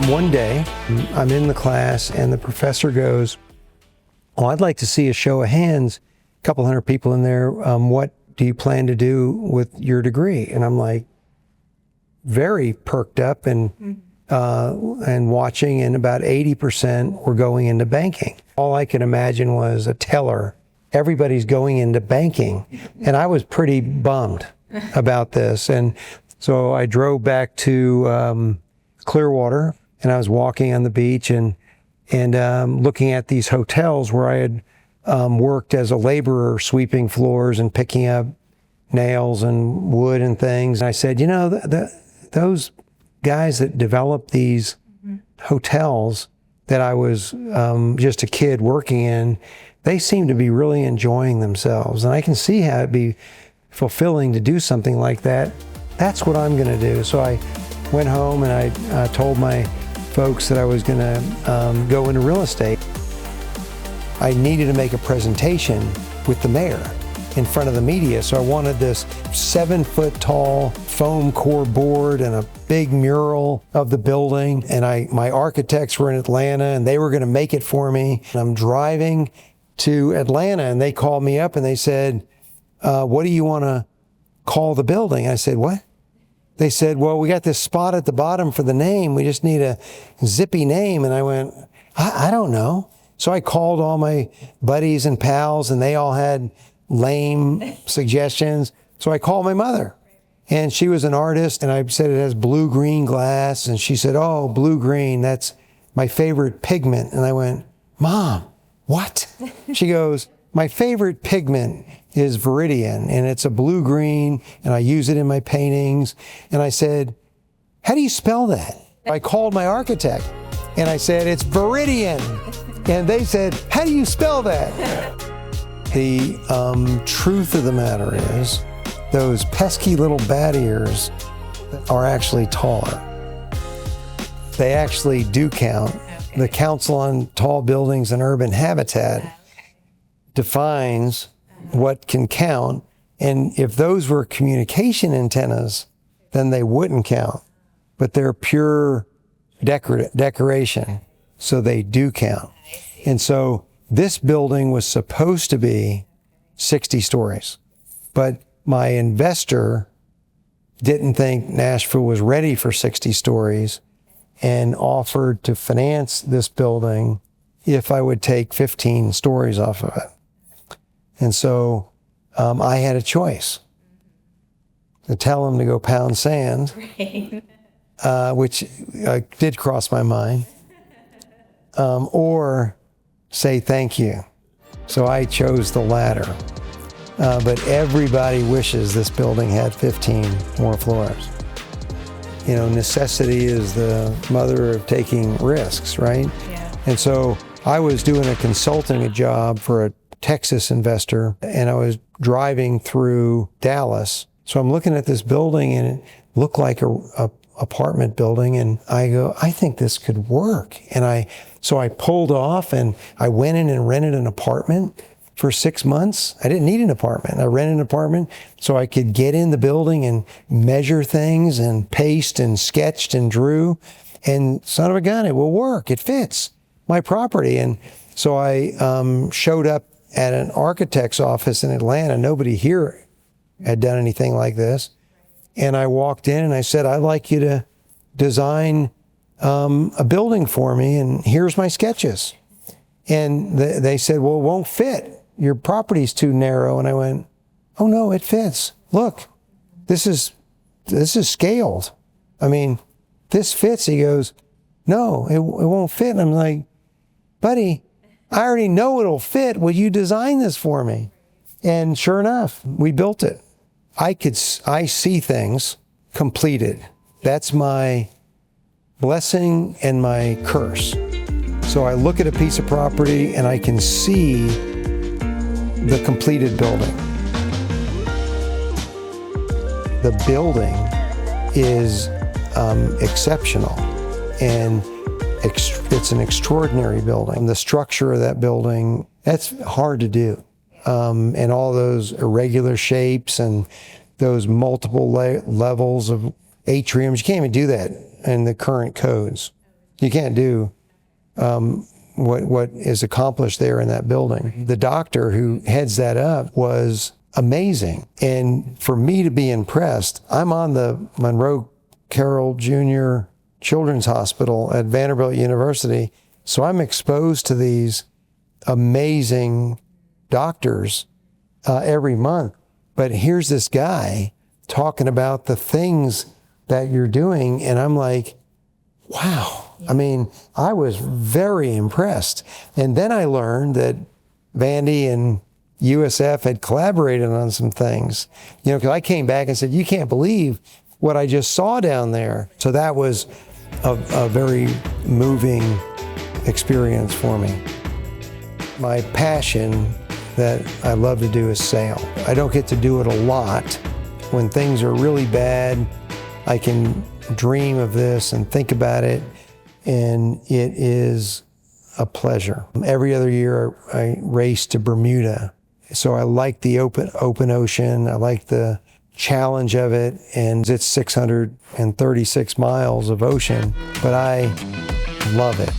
One day, I'm in the class and the professor goes, "Oh, I'd like to see a show of hands, a couple hundred people in there. What do you plan to do with your degree?" And I'm like, very perked up and watching, and about 80% were going into banking. All I could imagine was a teller. Everybody's going into banking. And I was pretty bummed about this. And so I drove back to Clearwater, and I was walking on the beach and looking at these hotels where I had worked as a laborer, sweeping floors and picking up nails and wood and things. And I said, you know, those guys that developed these hotels that I was just a kid working in, they seem to be really enjoying themselves. And I can see how it'd be fulfilling to do something like that. That's what I'm going to do. So I went home and I told my folks that I was going to go into real estate. I needed to make a presentation with the mayor in front of the media. So I wanted this 7-foot tall foam core board and a big mural of the building. And my architects were in Atlanta and they were going to make it for me. And I'm driving to Atlanta and they called me up and they said, "What do you want to call the building?" I said, "What?" They said, "Well, we got this spot at the bottom for the name. We just need a zippy name." And I went, I don't know. So I called all my buddies and pals and they all had lame suggestions. So I called my mother and she was an artist and I said it has blue-green glass. And she said, "Oh, blue-green, that's my favorite pigment." And I went, "Mom, what?" She goes, "My favorite pigment is Viridian and it's a blue-green and I use it in my paintings." And I said, "How do you spell that?" I called my architect and I said, "It's Viridian." And they said, "How do you spell that?" The truth of the matter is, those pesky little bat ears are actually taller. They actually do count. The Council on Tall Buildings and Urban Habitat defines what can count. And if those were communication antennas, then they wouldn't count. But they're pure decoration, so they do count. And so this building was supposed to be 60 stories, but my investor didn't think Nashville was ready for 60 stories and offered to finance this building if I would take 15 stories off of it. And so I had a choice to tell him to go pound sand, which did cross my mind, or say thank you. So I chose the latter. But everybody wishes this building had 15 more floors. You know, necessity is the mother of taking risks, right? Yeah. And so I was doing a consulting job for a Texas investor, and I was driving through Dallas. So I'm looking at this building, and it looked like a apartment building, and I go, I think this could work. And so I pulled off, and I went in and rented an apartment for 6 months. I didn't need an apartment. I rented an apartment so I could get in the building and measure things and paste and sketched and drew. And son of a gun, it will work. It fits my property. And so I showed up at an architect's office in Atlanta. Nobody here had done anything like this. And I walked in and I said, "I'd like you to design a building for me, and here's my sketches." And they said, "Well, it won't fit. Your property's too narrow." And I went, "Oh no, it fits. Look, this is scaled. I mean, this fits." He goes, "No, it won't fit." And I'm like, "Buddy, I already know it'll fit. Will you design this for me?" And sure enough, we built it. I see things completed. That's my blessing and my curse. So I look at a piece of property and I can see the completed building. The building is exceptional, and it's an extraordinary building. The structure of that building That's hard to do. And all those irregular shapes and those multiple levels of atriums, you can't even do that in the current codes. You can't do what is accomplished there in that building. The doctor who heads that up was amazing. And for me to be impressed, I'm on the Monroe Carroll Jr. Children's Hospital at Vanderbilt University, so I'm exposed to these amazing doctors every month. But here's this guy talking about the things that you're doing, and I'm like, wow. I mean, I was very impressed. And then I learned that Vandy and USF had collaborated on some things. You know, because I came back and said, you can't believe what I just saw down there. So that was a very moving experience for me. My passion that I love to do is sail. I don't get to do it a lot. When things are really bad, I can dream of this and think about it, and it is a pleasure. Every other year I race to Bermuda. So I like the open ocean. I like the challenge of it, and it's 636 miles of ocean, but I love it.